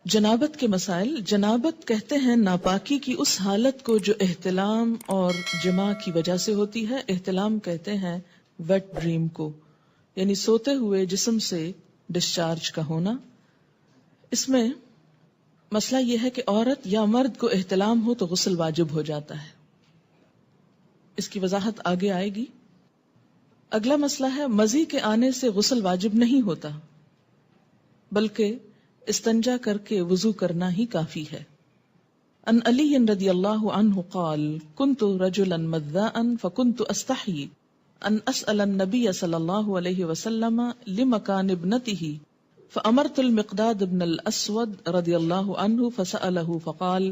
جنابت کے مسائل. جنابت کہتے ہیں ناپاکی کی اس حالت کو جو احتلام اور جماع کی وجہ سے ہوتی ہے. احتلام کہتے ہیں ویٹ ڈریم کو، یعنی سوتے ہوئے جسم سے ڈسچارج کا ہونا. اس میں مسئلہ یہ ہے کہ عورت یا مرد کو احتلام ہو تو غسل واجب ہو جاتا ہے. اس کی وضاحت آگے آئے گی. اگلا مسئلہ ہے مزی کے آنے سے غسل واجب نہیں ہوتا، بلکہ استنجا کر کے وضو کرنا ہی کافی ہے. ان علی رضی اللہ عنہ قال كنت رجلا مذاء فكنت استحي ان اسأل النبي صلی اللہ علیہ وسلم لمكان ابنته فامرت المقداد بن الاسود رضی اللہ عنہ فسأله فقال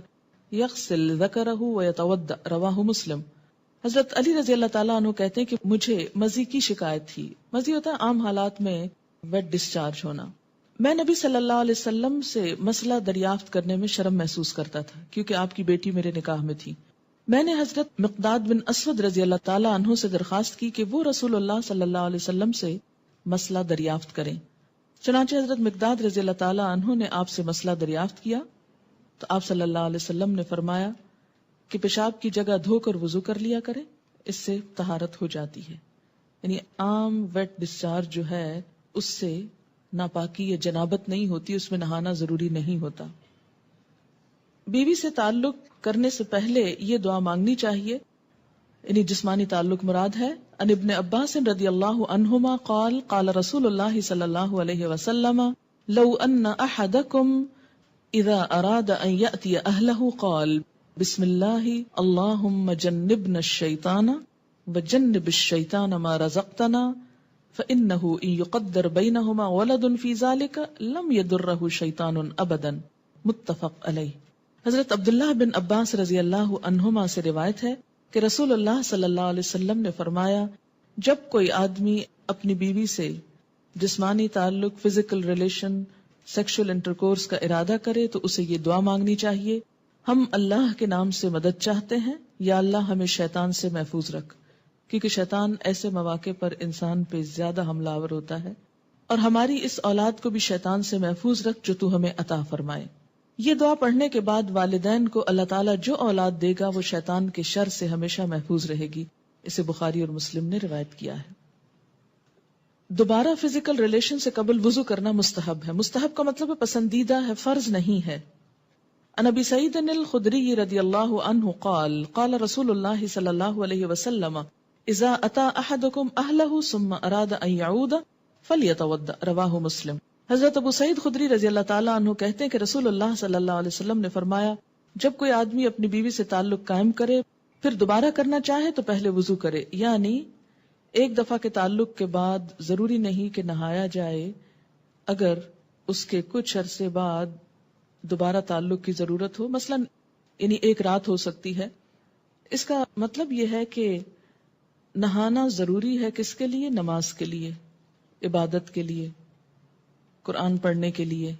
يغسل ذکره ويتوضأ. رواہ مسلم. حضرت علی رضی اللہ تعالیٰ عنہ کہتے ہیں کہ مجھے مزی کی شکایت تھی. مزی ہوتا ہے عام حالات میں ویٹ ڈسچارج ہونا. میں نبی صلی اللہ علیہ وسلم سے مسئلہ دریافت کرنے میں شرم محسوس کرتا تھا کیونکہ آپ کی بیٹی میرے نکاح میں تھی. میں نے حضرت مقداد بن اسود رضی اللہ تعالیٰ عنہ سے درخواست کی کہ وہ رسول اللہ صلی اللہ علیہ وسلم سے مسئلہ دریافت کریں. چنانچہ حضرت مقداد رضی اللہ تعالیٰ عنہ نے آپ سے مسئلہ دریافت کیا تو آپ صلی اللہ علیہ وسلم نے فرمایا کہ پیشاب کی جگہ دھو کر وضو کر لیا کرے، اس سے طہارت ہو جاتی ہے. یعنی عام ویٹ ڈسچارج جو ہے اس سے ناپاکی یا جنابت نہیں ہوتی، اس میں نہانا ضروری نہیں ہوتا. بیوی سے تعلق کرنے سے پہلے یہ دعا مانگنی چاہیے، یعنی جسمانی تعلق مراد ہے. ان ابن عباس رضی اللہ عنہما قال قال رسول اللہ صلی اللہ علیہ وسلم لو ان احدکم اذا اراد ان یأتی اہلہ قال بسم اللہ اللہم جنبنا الشیطان وجنب الشیطان ما رزقتنا فإنه إن يقدر بينهما ولد في ذلك لم يضره شيطان أبدا. متفق علیہ. حضرت عبداللہ بن عباس رضی اللہ عنہما سے روایت ہے کہ رسول اللہ صلی اللہ علیہ وسلم نے فرمایا جب کوئی آدمی اپنی بیوی سے جسمانی تعلق، فزیکل ریلیشن، سیکشل انٹرکورس کا ارادہ کرے تو اسے یہ دعا مانگنی چاہیے: ہم اللہ کے نام سے مدد چاہتے ہیں، یا اللہ ہمیں شیطان سے محفوظ رکھ، کیونکہ شیطان ایسے مواقع پر انسان پہ زیادہ حملہ آور ہوتا ہے، اور ہماری اس اولاد کو بھی شیطان سے محفوظ رکھ جو تو ہمیں عطا فرمائے. یہ دعا پڑھنے کے بعد والدین کو اللہ تعالیٰ جو اولاد دے گا وہ شیطان کے شر سے ہمیشہ محفوظ رہے گی. اسے بخاری اور مسلم نے روایت کیا ہے. دوبارہ فزیکل ریلیشن سے قبل وضو کرنا مستحب ہے. مستحب کا مطلب ہے پسندیدہ ہے، فرض نہیں ہے. عن ابی سعید الخدری رضی اللہ عنہ قال قال رسول اللہ صلی اللہ علیہ وسلم اذا اتى احدكم اهله ثم اراد ان يعود فليتوضا. رواہ مسلم. حضرت ابو سعید خدری رضی اللہ تعالیٰ عنہ کہتے ہیں کہ رسول اللہ صلی اللہ علیہ وسلم نے فرمایا جب کوئی آدمی اپنی بیوی سے تعلق قائم کرے پھر دوبارہ کرنا چاہے تو پہلے وضو کرے. یعنی ایک دفعہ کے تعلق کے بعد ضروری نہیں کہ نہایا جائے، اگر اس کے کچھ عرصے بعد دوبارہ تعلق کی ضرورت ہو، مثلا یعنی ایک رات ہو سکتی ہے. اس کا مطلب یہ ہے کہ نہانا ضروری ہے کس کے لیے؟ نماز کے لیے، عبادت کے لیے، قرآن پڑھنے کے لیے.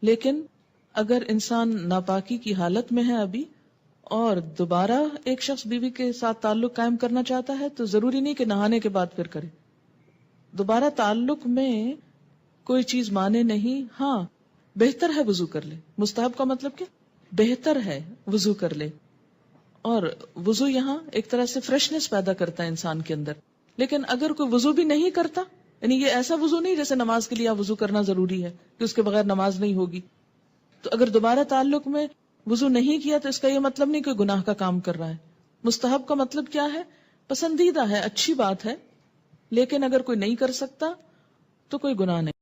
لیکن اگر انسان ناپاکی کی حالت میں ہے ابھی اور دوبارہ ایک شخص بیوی کے ساتھ تعلق قائم کرنا چاہتا ہے تو ضروری نہیں کہ نہانے کے بعد پھر کرے. دوبارہ تعلق میں کوئی چیز مانے نہیں. ہاں بہتر ہے وضو کر لے. مستحب کا مطلب کیا؟ بہتر ہے وضو کر لے. اور وضو یہاں ایک طرح سے فریشنس پیدا کرتا ہے انسان کے اندر. لیکن اگر کوئی وضو بھی نہیں کرتا، یعنی یہ ایسا وضو نہیں جیسے نماز کے لیے وضو کرنا ضروری ہے کہ اس کے بغیر نماز نہیں ہوگی، تو اگر دوبارہ تعلق میں وضو نہیں کیا تو اس کا یہ مطلب نہیں کہ گناہ کا کام کر رہا ہے. مستحب کا مطلب کیا ہے؟ پسندیدہ ہے، اچھی بات ہے. لیکن اگر کوئی نہیں کر سکتا تو کوئی گناہ نہیں.